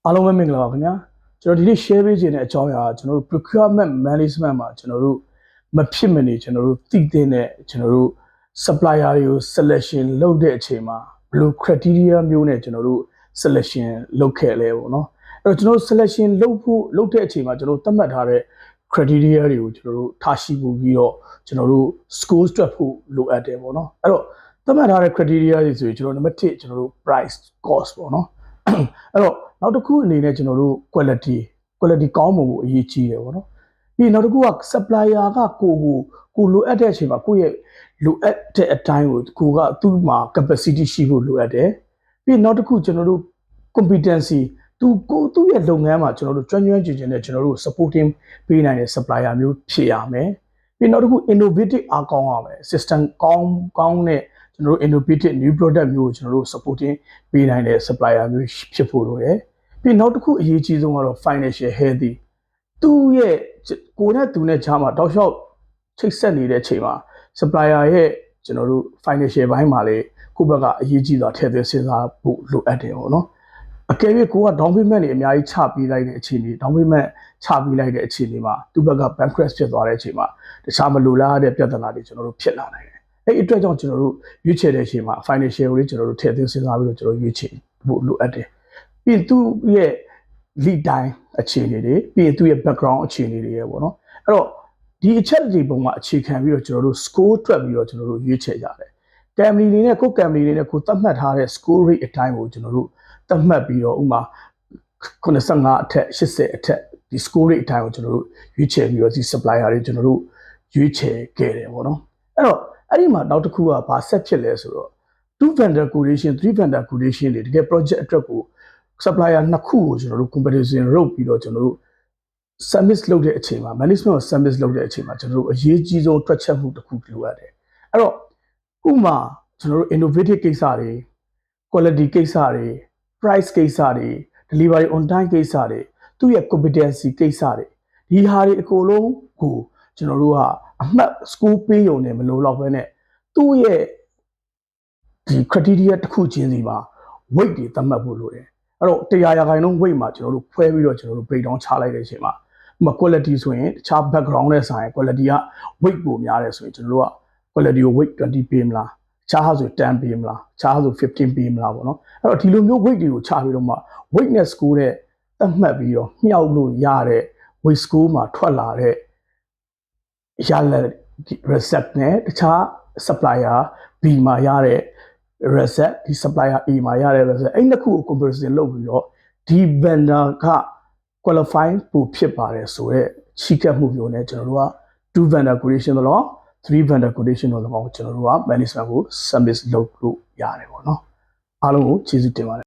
အားလုံးပဲမင်္ဂလာပါခင်ဗျာကျွန်တော်ဒီနေ့ share ပေးခြင်းတဲ့အကြောင်းအရာကျွန်တော်တို့ procurement management မှာကျွန်တော်တို့မဖြစ်မနေကျွန်တော်တို့သိတဲ့ကျွန်တော်တို့ supplier တွေကို selection လုပ်တဲ့အချိန်မှာဘယ်လို criteria မျိုးနဲ့ကျွန်တော်တို့ selection လုပ်ခဲ့လဲပေါ့နော်အဲ့တော့ကျွန်တော်တို့ selection လုပ်တဲ့အချိန်မှာကျွန်တော်တို့သတ်မှတ်ထားတဲ့ criteria တွေကိုကျွန်တော်တို့ထားရှိဖို့ပြီးတော့ကျွန်တော်တို့ score တွက်ဖို့လိုအပ်တယ်ပေါ့နော်အဲ့တော့သတ်မှတ်ထားတဲ့ criteria တွေဆိုရင်ကျွန်တော်နံပါတ်1ကျွန်တော်တို့ price cost ပေါ့နော်အဲ့တော့နောက်တစ်ခုအနေနဲ့ကျွန်တော်တို့ quality ကောင်းမှုကိုအရေးကြီးတယ်ပေါ့နော်ပြီးနောက်တစ်ခုက supplier ကကိုလိုအပ်တဲ့အချိန်မှာကိုယ့်ရဲ့လိုအပ်တဲ့အတိုင်းကိုကသူ့မှာ capacity ရှိဖို့လိုအပ်တယ်ပြီးနောက်တစ်ခုကျွန်တော်တို့ competency သူ့ရဲ့လုပ်ငန်းမှာကျွန်တော်တို့ကျွမ်းကျင်နဲ့ကျွန်တော်တို့ supporting ပေးနိုင်တဲ့ supplier မျိုးဖြစ်ရမယ်ပြီးနောက်တစ်ခု innovative အားကောင်းရမယ် system ကောင်းတဲ့ကျွန်တော်တို့ innovative new product မျိုးကိုကျွန်တော်တို့ supporting ပေးနိုင်တဲ့ supplier မျိုးဖြစ်ဖို့လိုတယ်ပြီးနောက်တစ်ခုအရေးကြီးဆုံးကတော့ financial healthy သူ့ရဲ့ကိုယ်နဲ့သူနဲ့ကြားမှာတောက်လျှောက်ချိတ်ဆက်နေတဲ့အချိန်မှာ supplier ရဲ့ကျွန်တော်တို့ financial ဘိုင်းမှာလေကိုယ့်ဘက်ကအရေးကြီးစွာထည့်သွင်းစဉ်းစားဖို့လိုအပ်တယ်ပေါ့နော်အကယ်၍ကိုက down payment တွေအများကြီးချပေးလိုက်တဲ့အခြေအနေ down payment ချပေးလိုက်တဲ့အခြေအနေမှာသူ့ဘက်က bankrupt ဖြစ်သွားတဲ့အချိန်မှာတခြားမလိုလားတဲ့ပြဿနာတွေကျွန်တော်တို့ဖြစ်လာနိုင်တယ်အဲ့ဒီအတွက်ကြောင့်ကျွန်တော်တို့ရွေးချယ်တဲ့အချိန်မှာ financial ကိုလေးကျွန်တော်တို့ထည့်သွင်းစဉ်းစားပြီးတော့ကျွန်တော်ရွေးချယ်ဖို့လိုအပ်တယ်ပြီးသူ့ရဲ့ lead time အခြေအနေတွေပြီးသူ့ရဲ့ background အခြေအနေတွေရပေါ့နော်အဲ့တော့ဒီအချက်တွေပုံမှာအခြေခံပြီးတော့ကျွန်တော်တို့ score တွက်ပြီးတော့ကျွန်တော်တို့ရွေးချယ်ကြတယ် company တွေနဲ့ကိုယ် company တွေနဲ့ကိုသတ်မှတ်ထားတဲ့ score rate အတိုင်းကိုကျွန်တော်တို့သတ်မှတ်ပြီးတော့ဥမာ85အထက်80အထက်ဒီ score rate အတိုင်းကိုကျွန်တော်တို့ရွေးချယ်ပြီးတော့ဒီ supplier တွေကျွန်တော်တို့ရွေးချယ်ခဲ့တယ်ပေါ့နော်အဲ့တော့အဲ့ဒီမှာနောက်တစ်ခုကဘာဆက်ဖြစ်လဲဆိုတော့2 vendor quotation 3 vendor quotation တွေတကယ် project အတွက်ကို supplier နှစ်ခုကိုကျွန်တော်တို့ competition လုပ်ပြီးတော့ကျွန်တော်တို့ service လုပ်တဲ့အချိန်မှာ management ကို service လုပ်တဲ့အချိန်မှာကျွန်တော်တို့အရေးကြီးဆုံးတွက်ချက်မှုတစ်ခုလိုအပ်တယ်အဲ့တော့ဥမာကျွန်တော်တို့ innovative ကိစ္စတွေ quality ကိစ္စတွေ price ကိစ္စတွေ delivery on time ကိစ္စတွေသူ့ရဲ့ competency ကိစ္စတွေဒီဟာတွေအကုန်လုံးကိုကျွန်တော်တို့ကအမှတ် score ပေးရုံနဲ့မလို့တော့ဘဲနဲ့သူ့ရဲ့ဒီ criteria တစ်ခုချင်းစီမှာ weight တွေသတ်မှတ်ဖို့လိုတယ်အဲ့တော့100% weight မှာကျွန်တော်တို့ဖွဲပြီးတော့ကျွန်တော်တို့ breakdown ချလိုက်တဲ့အချိန်မှာဥပမာ quality ဆိုရင်တခြား background နဲ့ဆိုင် quality က weight ပိုများတယ်ဆိုရင်ကျွန်တော်တို့က quality ကို weight 20ပေးမလားခြားဆို10ပေးမလားခြားဆို15ပေးမလားပေါ့နော်အဲ့တော့ဒီလိုမျိုး weight တွေကိုချပြီးတော့မှ weight နဲ့ score တဲ့သတ်မှတ်ပြီးတော့မြှောက်လို့ရတဲ့ weight score မှာထွက်လာတဲ့ရလ result နဲ့တခြား supplier B မှာရတဲ့ result ဒီ supplier A မှာရတဲ့ result အဲ့နှစ်ခုကို comparison လုပ်ပြီးတော့ဒီ vendor က qualify ပိုဖြစ်ပါတယ်ဆိုတော့ချိကပ်မှုမျိုးနဲ့ကျွန်တော်တို့က2 vendor quotation တော့3 vendor quotation တော့ကျွန်တော်တို့က management ကို service လုပ်လို့ရတယ်ပေါ့နော်အားလုံးကိုကျေးဇူးတင်ပါတယ်